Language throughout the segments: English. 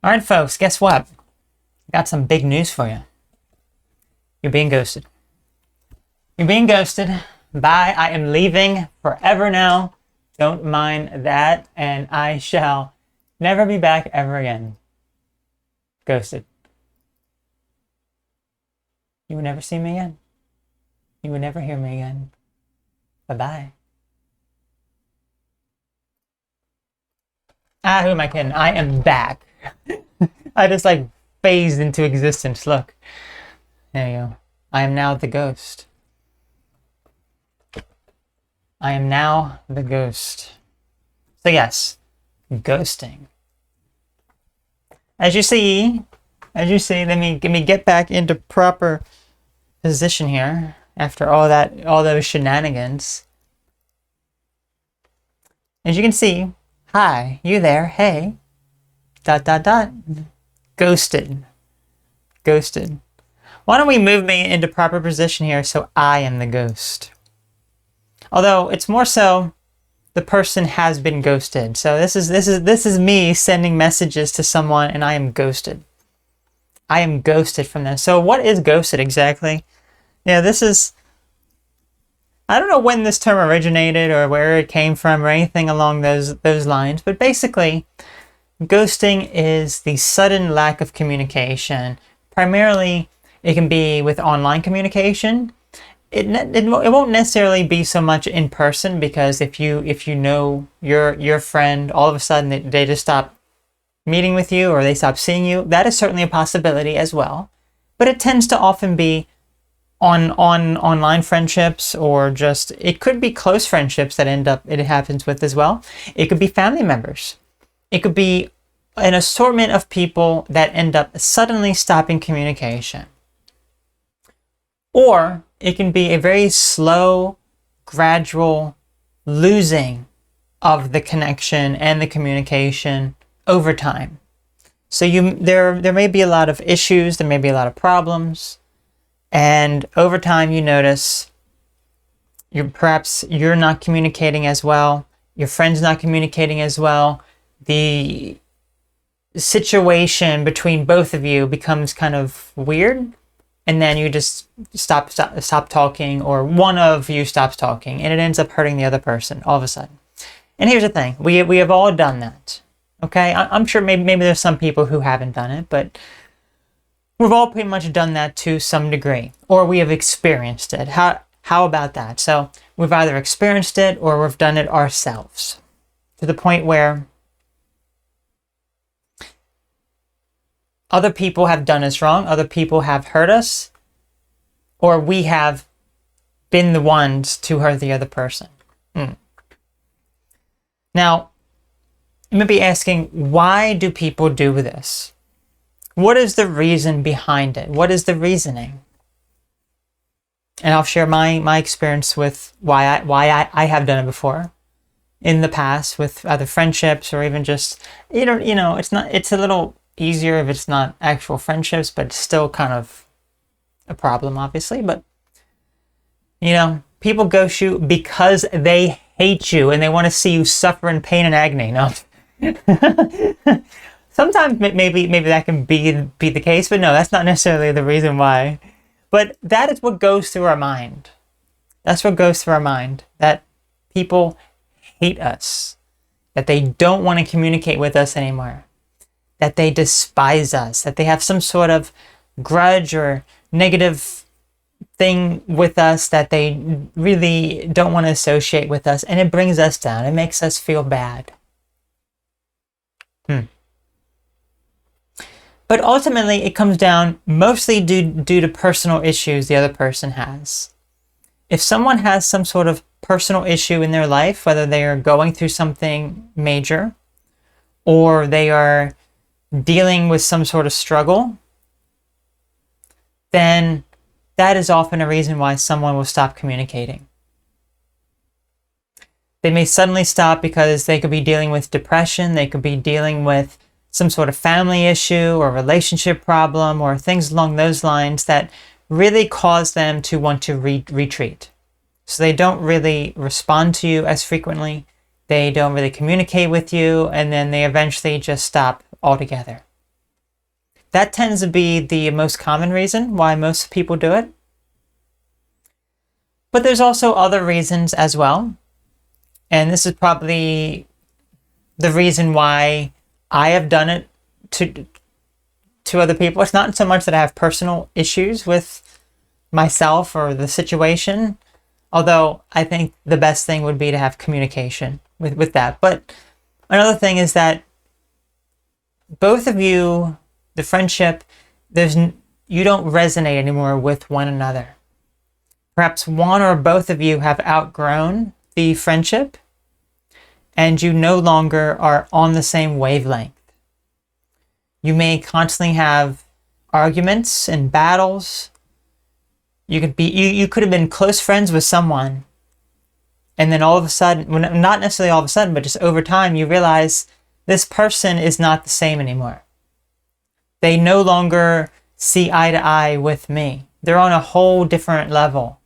All right, folks, guess what? Got some big news for you. You're being ghosted. You're being ghosted. Bye. I am leaving forever now. Don't mind that. And I shall never be back ever again. Ghosted. You will never see me again. You will never hear me again. Bye-bye. Who am I kidding? I am back. I just phased into existence. Look. There you go. I am now the ghost. I am now the ghost. So yes, ghosting. As you see, let me get back into proper position here after all those shenanigans. As you can see, hi, you there, hey, ... Ghosted. Why don't we move me into proper position here so I am the ghost? Although it's more so the person has been ghosted. So this is me sending messages to someone and I am ghosted. I am ghosted from them. So what is ghosted exactly? Yeah, I don't know when this term originated or where it came from or anything along those lines, but basically ghosting is the sudden lack of communication. Primarily, it can be with online communication. It won't necessarily be so much in person, because if you know your friend, all of a sudden they just stop meeting with you or they stop seeing you, that is certainly a possibility as well. But it tends to often be on online friendships, or just, it could be close friendships that it happens with as well. It could be family members. It could be an assortment of people that end up suddenly stopping communication. Or it can be a very slow, gradual losing of the connection and the communication over time. So there may be a lot of issues, there may be a lot of problems, and over time you notice perhaps you're not communicating as well, your friend's not communicating as well, the situation between both of you becomes kind of weird, and then you just stop talking, or one of you stops talking, and it ends up hurting the other person all of a sudden. And here's the thing, we have all done that. Okay, I'm sure maybe there's some people who haven't done it, but we've all pretty much done that to some degree, or we have experienced it. How about that? So we've either experienced it or we've done it ourselves, to the point where other people have done us wrong, other people have hurt us, or we have been the ones to hurt the other person. Now, you may be asking, why do people do this? What is the reason behind it? What is the reasoning? And I'll share my experience with why I have done it before in the past with other friendships, or even just, it's a little easier if it's not actual friendships, but it's still kind of a problem, obviously. But people ghost you because they hate you and they want to see you suffer in pain and agony. No. Sometimes maybe that can be the case, but no, that's not necessarily the reason why. But that is what goes through our mind. That's what goes through our mind, that people hate us, that they don't want to communicate with us anymore, that they despise us, that they have some sort of grudge or negative thing with us, that they really don't want to associate with us, and it brings us down. It makes us feel bad. But ultimately, it comes down mostly due to personal issues the other person has. If someone has some sort of personal issue in their life, whether they are going through something major, or they are dealing with some sort of struggle, then that is often a reason why someone will stop communicating. They may suddenly stop because they could be dealing with depression, they could be dealing with some sort of family issue or relationship problem, or things along those lines that really cause them to want to retreat. So they don't really respond to you as frequently, they don't really communicate with you, and then they eventually just stop altogether. That tends to be the most common reason why most people do it. But there's also other reasons as well. And this is probably the reason why I have done it to other people. It's not so much that I have personal issues with myself or the situation, although I think the best thing would be to have communication with that. But another thing is that both of you, the friendship, you don't resonate anymore with one another. Perhaps one or both of you have outgrown the friendship and you no longer are on the same wavelength. You may constantly have arguments and battles. You could have been close friends with someone, and then all of a sudden, well, not necessarily all of a sudden, but just over time, you realize this person is not the same anymore. They no longer see eye to eye with me. They're on a whole different level.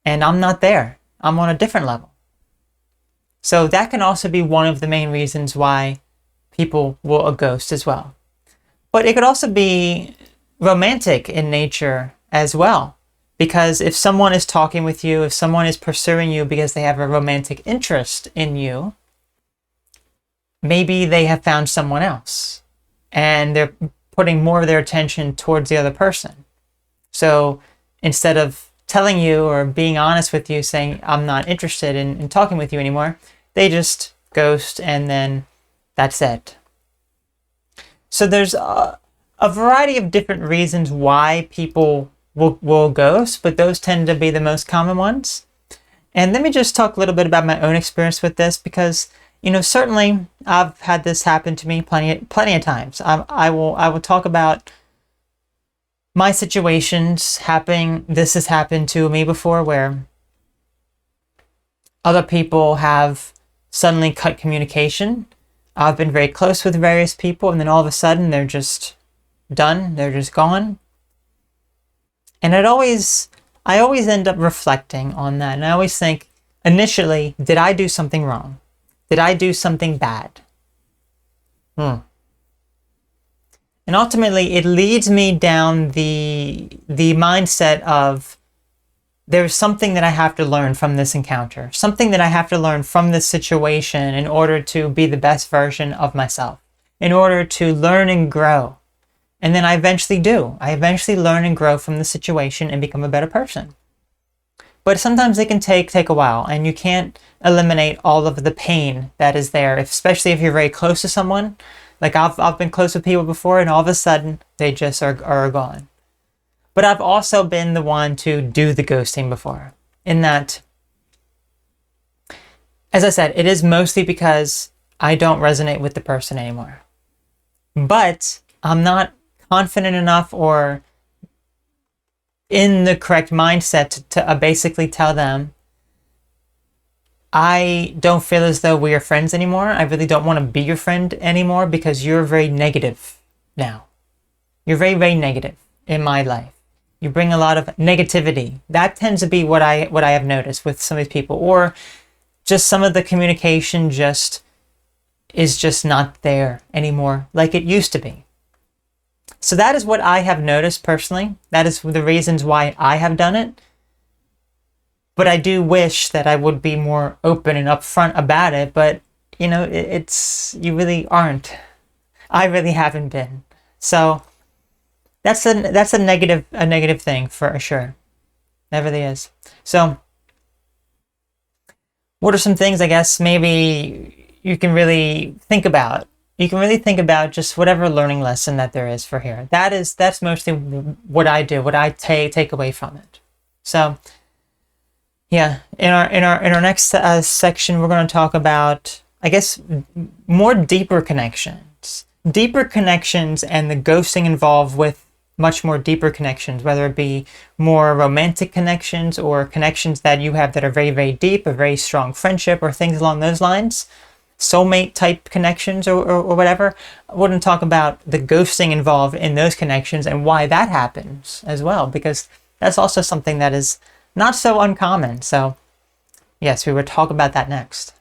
And I'm not there. I'm on a different level. So that can also be one of the main reasons why people will ghost as well. But it could also be romantic in nature as well. Because if someone is talking with you, if someone is pursuing you because they have a romantic interest in you, maybe they have found someone else and they're putting more of their attention towards the other person. So instead of telling you or being honest with you, saying, I'm not interested in talking with you anymore, they just ghost and then that's it. So there's a variety of different reasons why people will ghost, but those tend to be the most common ones. And let me just talk a little bit about my own experience with this, because certainly I've had this happen to me plenty of times. I will talk about my situations happening. This has happened to me before, where other people have suddenly cut communication. I've been very close with various people, and then all of a sudden they're just done. They're just gone. And I always end up reflecting on that. And I always think, initially, did I do something wrong? Did I do something bad? And ultimately, it leads me down the mindset of there's something that I have to learn from this encounter, something that I have to learn from this situation in order to be the best version of myself, in order to learn and grow. And then I eventually do. I eventually learn and grow from the situation and become a better person. But sometimes it can take a while, and you can't eliminate all of the pain that is there, especially if you're very close to someone. Like I've been close with people before, and all of a sudden they just are gone. But I've also been the one to do the ghosting before, in that, as I said, it is mostly because I don't resonate with the person anymore. But I'm not confident enough or in the correct mindset to basically tell them, I don't feel as though we are friends anymore. I really don't want to be your friend anymore because you're very negative now. You're very, very negative in my life. You bring a lot of negativity. That tends to be what I have noticed with some of these people, or just some of the communication is just not there anymore like it used to be. So that is what I have noticed personally. That is the reasons why I have done it. But I do wish that I would be more open and upfront about it. But, you really aren't. I really haven't been. So that's a negative thing for sure. That really is. So what are some things, I guess, maybe you can really think about? You can really think about just whatever learning lesson that there is for here. That's mostly what I do, what I take away from it. So yeah, in our next section, we're going to talk about, I guess, more deeper connections and the ghosting involved with much more deeper connections, whether it be more romantic connections or connections that you have that are very, very deep, a very strong friendship or things along those lines. Soulmate type connections or whatever. I wouldn't talk about the ghosting involved in those connections and why that happens as well, because that's also something that is not so uncommon. So yes, we will talk about that next.